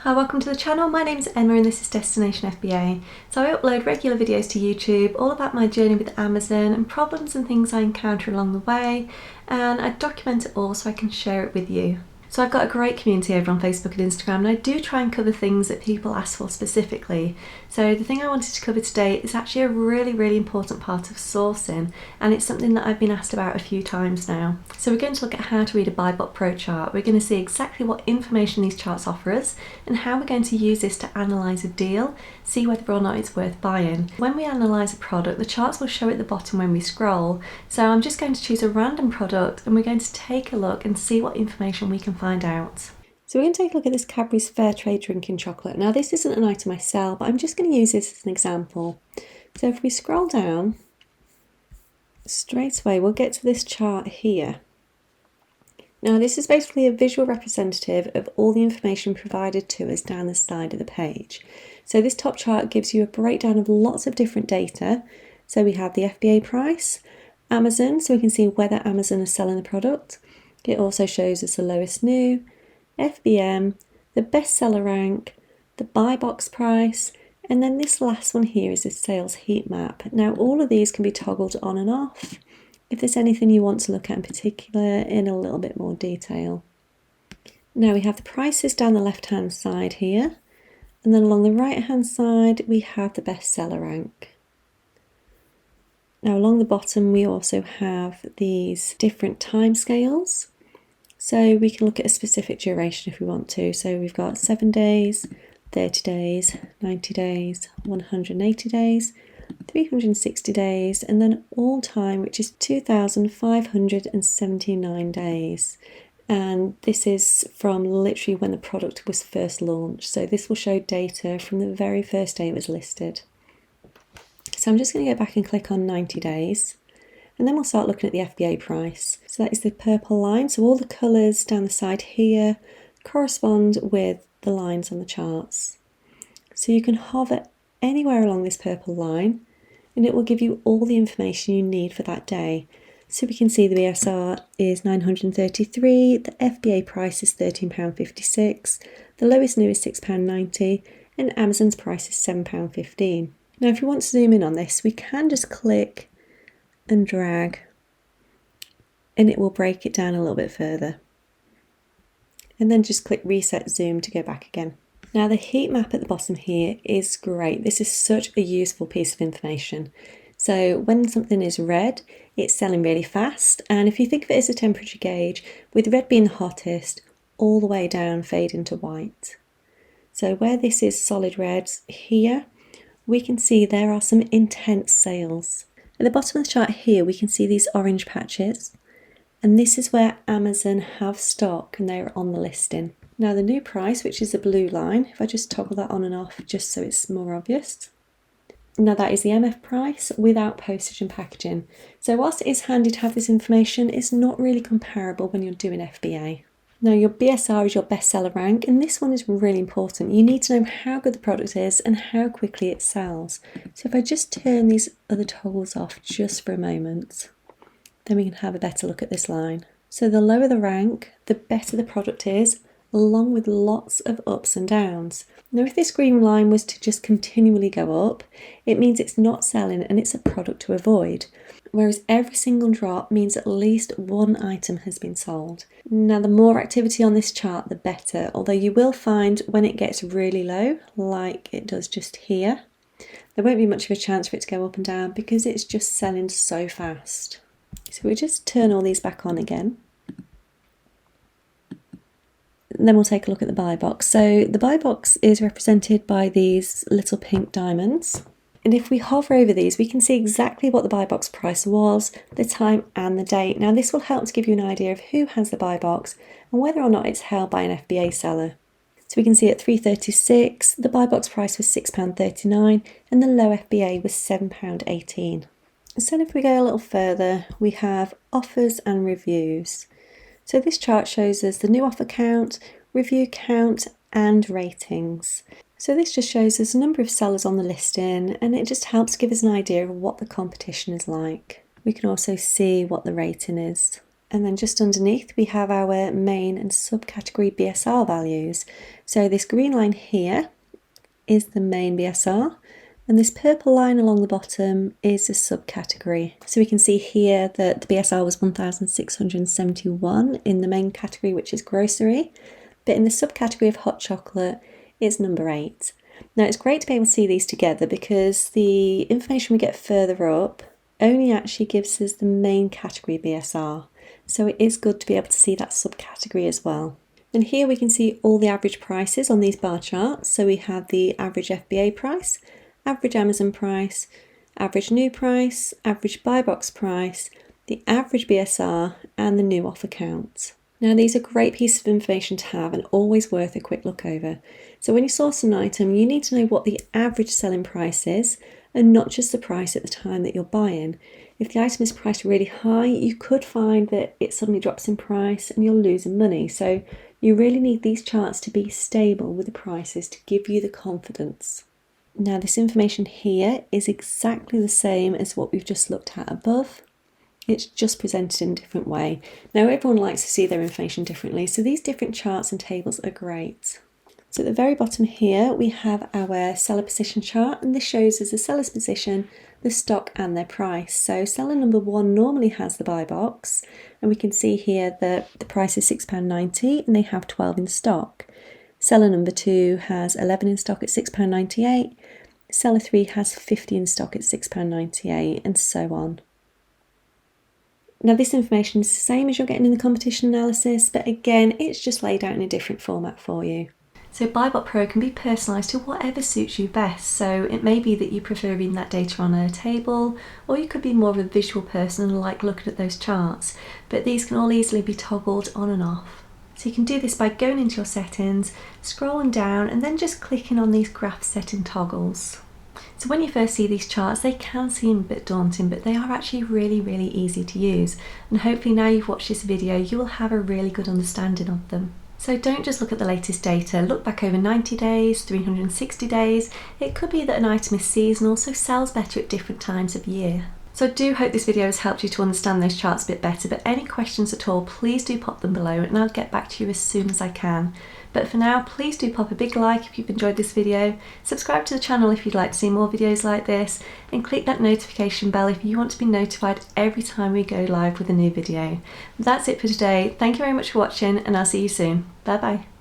Hi, welcome to the channel. My name is Emma and this is Destination FBA. So I upload regular videos to YouTube all about my journey with Amazon and problems and things I encounter along the way, and I document it all so I can share it with you. So I've got a great community over on Facebook and Instagram, and I do try and cover things that people ask for specifically. So the thing I wanted to cover today is actually a really important part of sourcing, and it's something that I've been asked about a few times now. So we're going to look at how to read a BuyBot Pro chart. We're going to see exactly what information these charts offer us and how we're going to use this to analyse a deal, see whether or not it's worth buying. When we analyse a product, the charts will show at the bottom when we scroll. So I'm just going to choose a random product and we're going to take a look and see what information we can find out. So we're going to take a look at this Cadbury's Fair Trade drinking chocolate. Now this isn't an item I sell, but I'm just going to use this as an example. So if we scroll down, straight away we'll get to this chart here. Now this is basically a visual representative of all the information provided to us down the side of the page. So this top chart gives you a breakdown of lots of different data. So we have the FBA price, Amazon, so we can see whether Amazon is selling the product. It also shows us the lowest new, FBM, the bestseller rank, the buy box price, and then this last one here is the sales heat map. Now all of these can be toggled on and off if there's anything you want to look at in particular in a little bit more detail. Now we have the prices down the left hand side here, and then along the right hand side we have the bestseller rank. Now along the bottom we also have these different time scales. So we can look at a specific duration if we want to. So we've got 7 days, 30 days, 90 days, 180 days, 360 days, and then all time, which is 2,579 days. And this is from literally when the product was first launched. So this will show data from the very first day it was listed. So I'm just going to go back and click on 90 days. And then we'll start looking at the FBA price. So that is the purple line. So all the colours down the side here correspond with the lines on the charts. So you can hover anywhere along this purple line and it will give you all the information you need for that day. So we can see the BSR is 933, the FBA price is £13.56, the lowest new is £6.90, and Amazon's price is £7.15. Now if you want to zoom in on this, we can just click and drag and it will break it down a little bit further, and then just click reset zoom to go back again. Now the heat map at the bottom here is great. This is such a useful piece of information. So when something is red, it's selling really fast, and if you think of it as a temperature gauge, with red being the hottest, all the way down fade into white. So where this is solid red here, we can see there are some intense sales. At the bottom of the chart here we can see these orange patches, and this is where Amazon have stock and they're on the listing. Now the new price, which is the blue line, if I just toggle that on and off just so it's more obvious. Now that is the MF price without postage and packaging. So whilst it is handy to have this information, it's not really comparable when you're doing FBA. Now your BSR is your bestseller rank, and this one is really important. You need to know how good the product is and how quickly it sells. So if I just turn these other toggles off just for a moment, then we can have a better look at this line. So the lower the rank, the better the product is, along with lots of ups and downs. Now if this green line was to just continually go up, it means it's not selling and it's a product to avoid. Whereas every single drop means at least one item has been sold. Now the more activity on this chart the better, although you will find when it gets really low, like it does just here, there won't be much of a chance for it to go up and down because it's just selling so fast. So we just turn all these back on again. And then we'll take a look at the buy box. So the buy box is represented by these little pink diamonds. And if we hover over these, we can see exactly what the buy box price was, the time and the date. Now this will help to give you an idea of who has the buy box and whether or not it's held by an FBA seller. So we can see at 3.36, the buy box price was £6.39 and the low FBA was £7.18. So if we go a little further, we have offers and reviews. So this chart shows us the new offer count, review count and ratings. So this just shows us a number of sellers on the listing, and it just helps give us an idea of what the competition is like. We can also see what the rating is. And then just underneath we have our main and subcategory BSR values. So this green line here is the main BSR, and this purple line along the bottom is a subcategory. So we can see here that the BSR was 1,671 in the main category, which is grocery, but in the subcategory of hot chocolate, it's number 8. Now it's great to be able to see these together because the information we get further up only actually gives us the main category BSR. So it is good to be able to see that subcategory as well. And here we can see all the average prices on these bar charts. So we have the average FBA price, average Amazon price, average new price, average buy box price, the average BSR, and the new offer count. Now these are great pieces of information to have and always worth a quick look over. So when you source an item, you need to know what the average selling price is and not just the price at the time that you're buying. If the item is priced really high, you could find that it suddenly drops in price and you're losing money. So you really need these charts to be stable with the prices to give you the confidence. Now this information here is exactly the same as what we've just looked at above. It's just presented in a different way. Now everyone likes to see their information differently, so these different charts and tables are great. So at the very bottom here we have our seller position chart, and this shows us the seller's position, the stock and their price. So seller number 1 normally has the buy box, and we can see here that the price is £6.90 and they have 12 in stock. Seller number 2 has 11 in stock at £6.98, seller 3 has 50 in stock at £6.98, and so on. Now this information is the same as you're getting in the competition analysis, but again it's just laid out in a different format for you. So BuyBot Pro can be personalised to whatever suits you best. So it may be that you prefer reading that data on a table, or you could be more of a visual person and like looking at those charts, but these can all easily be toggled on and off. So you can do this by going into your settings, scrolling down and then just clicking on these graph setting toggles. So when you first see these charts, they can seem a bit daunting, but they are actually really easy to use. And hopefully now you've watched this video, you will have a really good understanding of them. So don't just look at the latest data, look back over 90 days, 360 days. It could be that an item is seasonal, so sells better at different times of year. So I do hope this video has helped you to understand those charts a bit better, but any questions at all, please do pop them below and I'll get back to you as soon as I can. But for now, please do pop a big like if you've enjoyed this video, subscribe to the channel if you'd like to see more videos like this, and click that notification bell if you want to be notified every time we go live with a new video. That's it for today. Thank you very much for watching and I'll see you soon. Bye bye.